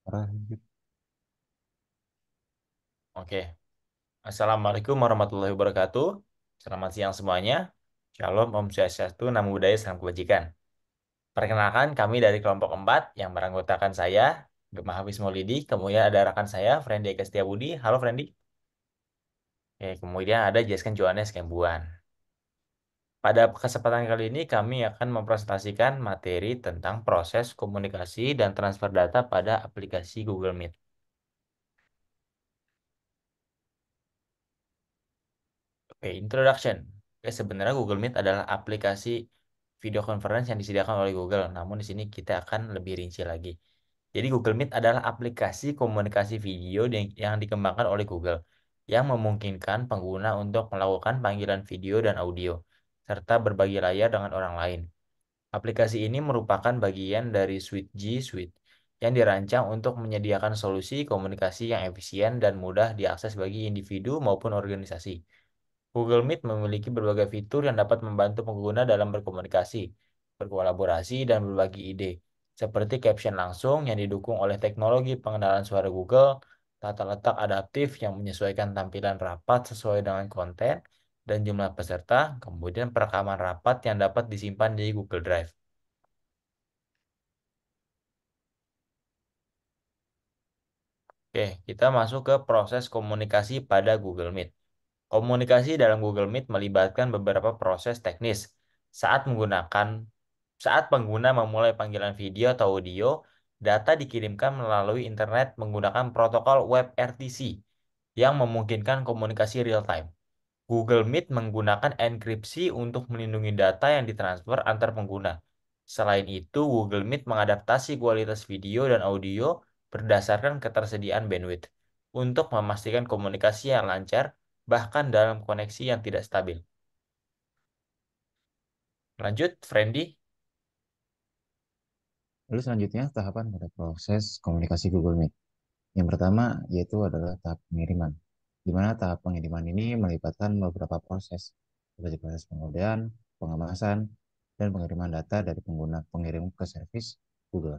Lanjut. Oke, Assalamualaikum warahmatullahi wabarakatuh. Selamat siang semuanya. Shalom, Om Swastiastu, Namo Buddhaya, Salam Kebajikan. Perkenalkan, kami dari kelompok 4 yang beranggotakan saya, Gemma Hafiz Maulidi, kemudian ada rekan saya, Friendy Eka Setiabudi. Halo, Friendy. Oke, kemudian ada Jeskan Johannes Kembuan. Pada kesempatan kali ini, kami akan mempresentasikan materi tentang proses komunikasi dan transfer data pada aplikasi Google Meet. Oke, introduction. Oke, sebenarnya Google Meet adalah aplikasi video conference yang disediakan oleh Google. Namun di sini kita akan lebih rinci lagi. Jadi Google Meet adalah aplikasi komunikasi video yang dikembangkan oleh Google yang memungkinkan pengguna untuk melakukan panggilan video dan audio serta berbagi layar dengan orang lain. Aplikasi ini merupakan bagian dari Suite G Suite yang dirancang untuk menyediakan solusi komunikasi yang efisien dan mudah diakses bagi individu maupun organisasi. Google Meet memiliki berbagai fitur yang dapat membantu pengguna dalam berkomunikasi, berkolaborasi, dan berbagi ide, seperti caption langsung yang didukung oleh teknologi pengenalan suara Google, tata letak adaptif yang menyesuaikan tampilan rapat sesuai dengan konten dan jumlah peserta, kemudian perekaman rapat yang dapat disimpan di Google Drive. Oke, kita masuk ke proses komunikasi pada Google Meet. Komunikasi dalam Google Meet melibatkan beberapa proses teknis. Saat menggunakan saat pengguna memulai panggilan video atau audio, data dikirimkan melalui internet menggunakan protokol WebRTC yang memungkinkan komunikasi real time. Google Meet menggunakan enkripsi untuk melindungi data yang ditransfer antar pengguna. Selain itu, Google Meet mengadaptasi kualitas video dan audio berdasarkan ketersediaan bandwidth untuk memastikan komunikasi yang lancar, bahkan dalam koneksi yang tidak stabil. Lanjut, Friendy. Lalu selanjutnya tahapan pada proses komunikasi Google Meet. Yang pertama yaitu adalah tahap pengiriman. Di mana tahap pengiriman ini melibatkan beberapa proses, seperti proses pengodean, pengemasan, dan pengiriman data dari pengguna pengirim ke servis Google.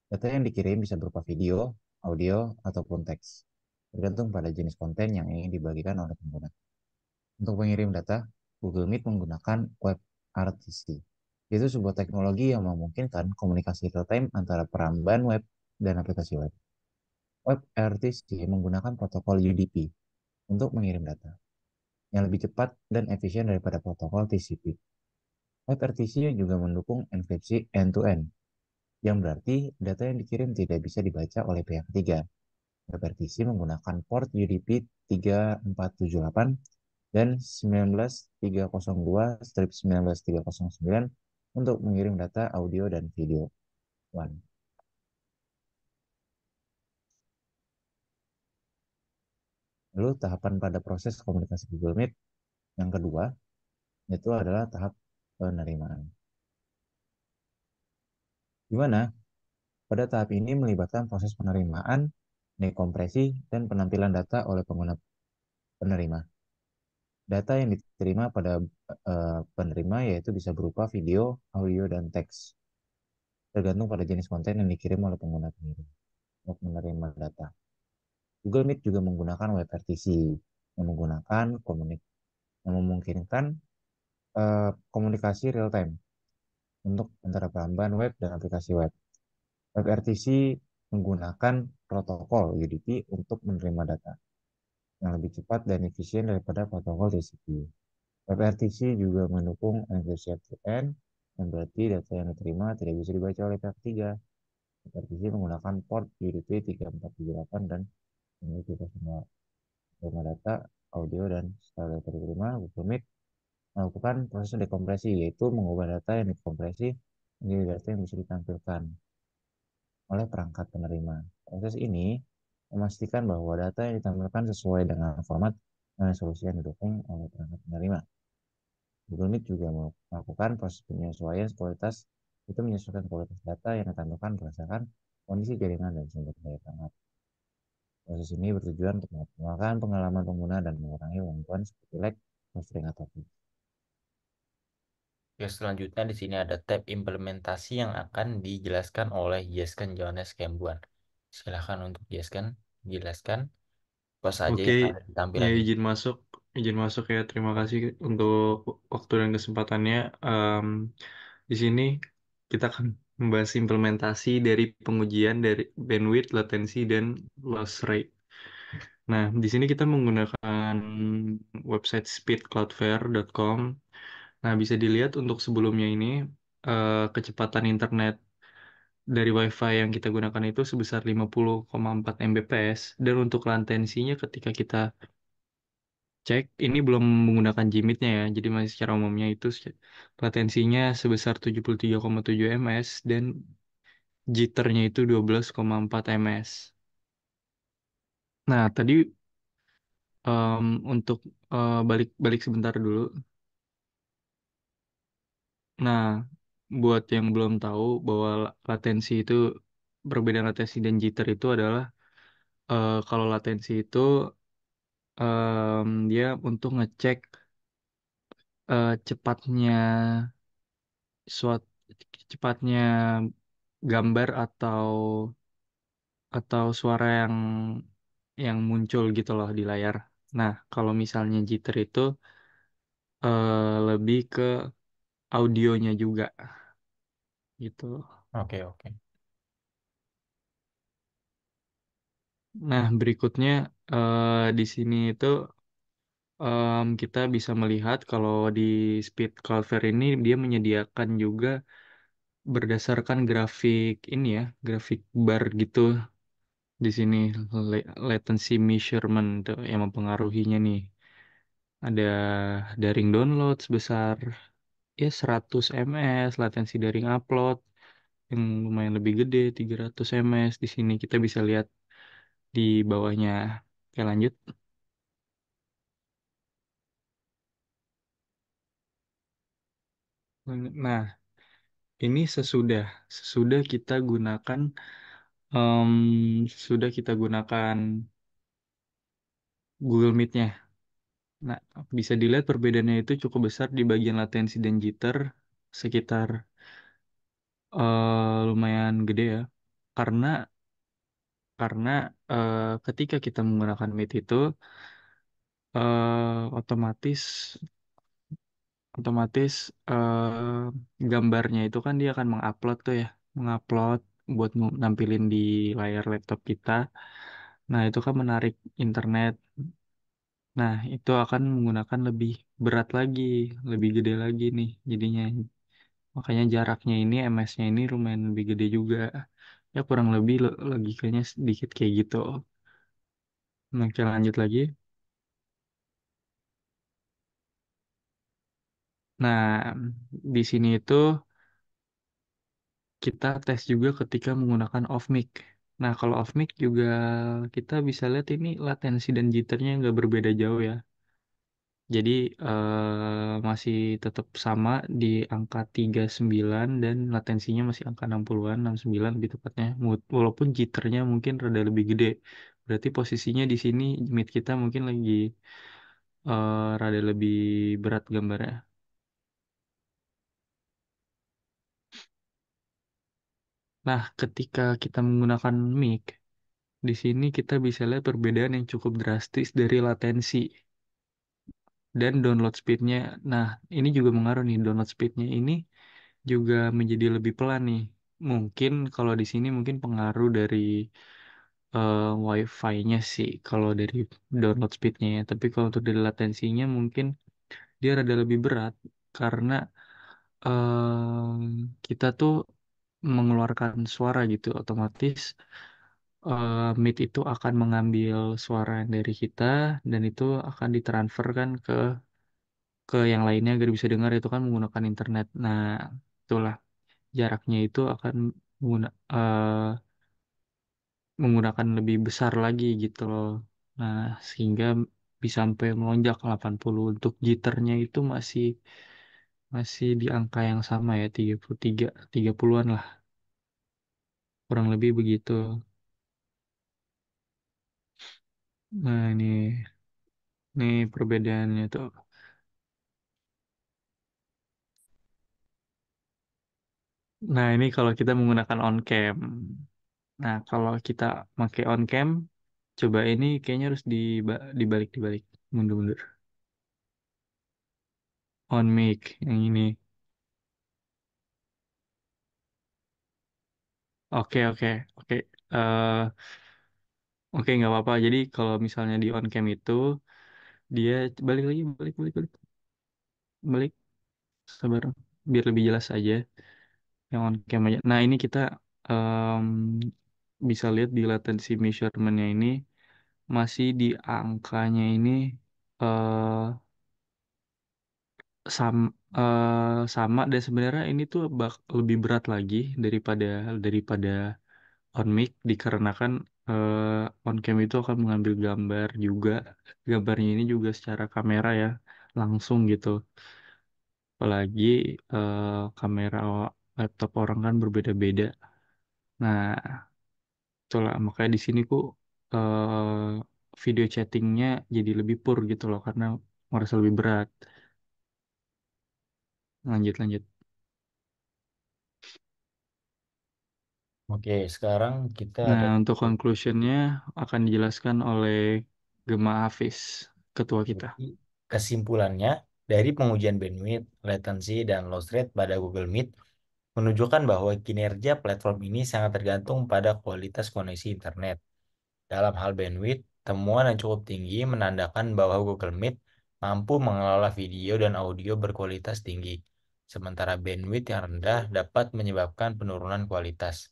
Data yang dikirim bisa berupa video, audio, ataupun teks, tergantung pada jenis konten yang ingin dibagikan oleh pengguna. Untuk mengirim data, Google Meet menggunakan WebRTC, yaitu sebuah teknologi yang memungkinkan komunikasi real-time antara peramban web dan aplikasi web. WebRTC menggunakan protokol UDP untuk mengirim data, yang lebih cepat dan efisien daripada protokol TCP. WebRTC juga mendukung enkripsi end-to-end, yang berarti data yang dikirim tidak bisa dibaca oleh pihak ketiga. WebRTC menggunakan port UDP 3478 dan 19302-19309 untuk mengirim data audio dan video. One. Lalu tahapan pada proses komunikasi Google Meet yang kedua yaitu adalah tahap penerimaan. Di mana pada tahap ini melibatkan proses penerimaan, dekompresi, dan penampilan data oleh pengguna penerima. Data yang diterima pada penerima yaitu bisa berupa video, audio, dan teks, tergantung pada jenis konten yang dikirim oleh pengguna pengirim untuk menerima data. Google Meet juga menggunakan WebRTC yang menggunakan yang memungkinkan komunikasi real time untuk antara pelanggan web dan aplikasi web. WebRTC menggunakan protokol UDP untuk menerima data yang lebih cepat dan efisien daripada protokol TCP. WebRTC juga mendukung enkripsi end-to-end, yang berarti data yang diterima tidak bisa dibaca oleh pihak ketiga. WebRTC menggunakan port UDP 3478 dan memiliki semua data, audio, dan setelah data diterima, Google Meet melakukan proses dekompresi, yaitu mengubah data yang dikompresi menjadi data yang bisa ditampilkan oleh perangkat penerima. Proses ini memastikan bahwa data yang ditampilkan sesuai dengan format dan resolusi yang didukung oleh perangkat penerima. Google Meet juga melakukan proses penyesuaian kualitas, itu menyesuaikan kualitas data yang ditampilkan berdasarkan kondisi jaringan dan sumber daya perangkat. Proses ini bertujuan untuk mengoptimalkan pengalaman pengguna dan mengurangi gangguan seperti lag, buffering, atau peak. Ya, selanjutnya di sini ada tab implementasi yang akan dijelaskan oleh Jeskan Johannes Kembuan. Silakan untuk jelaskan apa saja Oke, yang ada di ya tampilan di izin masuk, ya. Terima kasih untuk waktu dan kesempatannya. Em, di sini kita akan membahas implementasi dari pengujian dari bandwidth, latency, dan loss rate. Nah, di sini kita menggunakan website speedcloudflare.com. Nah, bisa dilihat untuk sebelumnya ini kecepatan internet dari WiFi yang kita gunakan itu sebesar 50,4 Mbps, dan untuk latensinya ketika kita cek, ini belum menggunakan Jimit-nya ya, jadi masih secara umumnya itu latensinya sebesar 73,7 ms, dan jitternya itu 12,4 ms. Nah, tadi untuk balik sebentar dulu. Nah, buat yang belum tahu bahwa latensi itu, perbedaan latensi dan jitter itu adalah, kalau latensi itu dia untuk ngecek cepatnya suat cepatnya gambar atau suara yang muncul gitu loh di layar. Nah, kalau misalnya jitter itu lebih ke audionya juga gitu. Oke, oke. Nah, berikutnya di sini itu kita bisa melihat kalau di Speed Cloudflare ini dia menyediakan juga berdasarkan grafik ini ya, grafik bar gitu di sini, latency measurement tuh yang mempengaruhinya nih. Ada daring download sebesar ya 100 ms, latensi daring upload yang lumayan lebih gede 300 ms. Di sini kita bisa lihat di bawahnya. Oke, lanjut. Nah, ini sesudah kita gunakan em, sesudah kita gunakan Google Meet-nya. Nah, bisa dilihat perbedaannya itu cukup besar di bagian latensi dan jitter, sekitar lumayan gede ya. Karena karena ketika kita menggunakan Meet itu otomatis otomatis gambarnya itu kan dia akan mengupload tuh ya, mengupload buat nampilin di layar laptop kita. Nah, itu kan menarik internet. Nah, itu akan menggunakan lebih berat lagi, lebih gede lagi nih jadinya. Makanya jaraknya ini, MS-nya ini lumayan lebih gede juga. Ya kurang lebih logikanya sedikit kayak gitu. Nah, kita lanjut lagi. Nah, di sini itu kita tes juga ketika menggunakan off mic. Nah, kalau off mic juga kita bisa lihat ini latensi dan jitternya nggak berbeda jauh ya. Jadi masih tetap sama di angka 39, dan latensinya masih angka 60-an, 69 lebih tepatnya. Walaupun jitternya mungkin rada lebih gede. Berarti posisinya di sini mid kita mungkin lagi rada lebih berat gambarnya. Nah, ketika kita menggunakan mic, di sini kita bisa lihat perbedaan yang cukup drastis dari latensi dan download speednya. Nah, ini juga mengaruh nih, download speednya ini juga menjadi lebih pelan nih. Mungkin kalau di sini mungkin pengaruh dari wifi-nya sih kalau dari download speednya ya. Tapi kalau untuk dari latensinya mungkin dia rada lebih berat karena kita tuh mengeluarkan suara gitu, otomatis Meet itu akan mengambil suara dari kita, dan itu akan ditransferkan ke yang lainnya agar bisa dengar, itu kan menggunakan internet. Nah, itulah jaraknya itu akan menggunakan lebih besar lagi gitu loh. Nah, sehingga bisa sampai melonjak 80. Untuk jitternya itu masih masih di angka yang sama ya, 33, 30-an lah. Kurang lebih begitu. Nah, ini perbedaannya tuh. Nah, ini kalau kita menggunakan on cam. Nah, kalau kita pakai on cam, coba ini kayaknya harus dibalik, mundur-mundur. On mic yang ini. Oke, oke, oke. Eh, oke, nggak apa-apa. Jadi kalau misalnya di on cam itu dia balik lagi, balik, sabar, biar lebih jelas aja yang on cam aja. Nah, ini kita em, bisa lihat di latency measurementnya ini masih di angkanya ini eh sam, sama, dan sebenarnya ini tuh lebih berat lagi daripada daripada on mic, dikarenakan on cam itu akan mengambil gambar juga, gambarnya ini juga secara kamera ya, langsung gitu. Apalagi kamera laptop orang kan berbeda-beda. Nah, itulah makanya di sini kok video chattingnya jadi lebih pur gitu loh, karena merasa lebih berat. Lanjut. Oke, sekarang kita Nah, ada. untuk conclusionnya akan dijelaskan oleh Gema Hafiz, ketua kita. Jadi, kesimpulannya, dari pengujian bandwidth, latency, dan loss rate pada Google Meet menunjukkan bahwa kinerja platform ini sangat tergantung pada kualitas koneksi internet. Dalam hal bandwidth, temuan yang cukup tinggi menandakan bahwa Google Meet mampu mengelola video dan audio berkualitas tinggi, sementara bandwidth yang rendah dapat menyebabkan penurunan kualitas.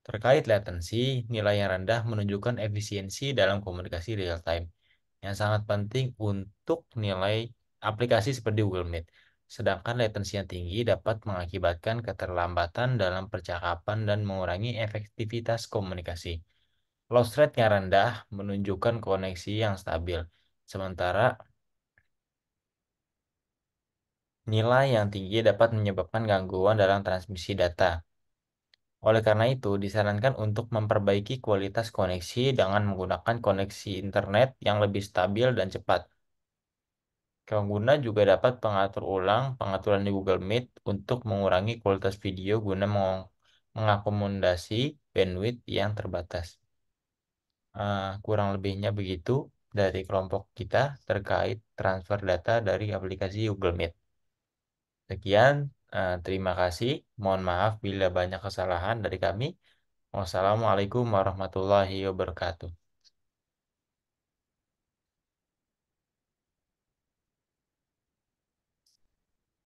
Terkait latency, nilai yang rendah menunjukkan efisiensi dalam komunikasi real time, yang sangat penting untuk nilai aplikasi seperti Google Meet. Sedangkan latensi yang tinggi dapat mengakibatkan keterlambatan dalam percakapan dan mengurangi efektivitas komunikasi. Loss rate yang rendah menunjukkan koneksi yang stabil, sementara nilai yang tinggi dapat menyebabkan gangguan dalam transmisi data. Oleh karena itu, disarankan untuk memperbaiki kualitas koneksi dengan menggunakan koneksi internet yang lebih stabil dan cepat. Pengguna juga dapat mengatur ulang pengaturan di Google Meet untuk mengurangi kualitas video guna mengakomodasi bandwidth yang terbatas. Kurang lebihnya begitu dari kelompok kita terkait transfer data dari aplikasi Google Meet. Sekian, terima kasih. Mohon maaf bila banyak kesalahan dari kami. Wassalamualaikum warahmatullahi wabarakatuh.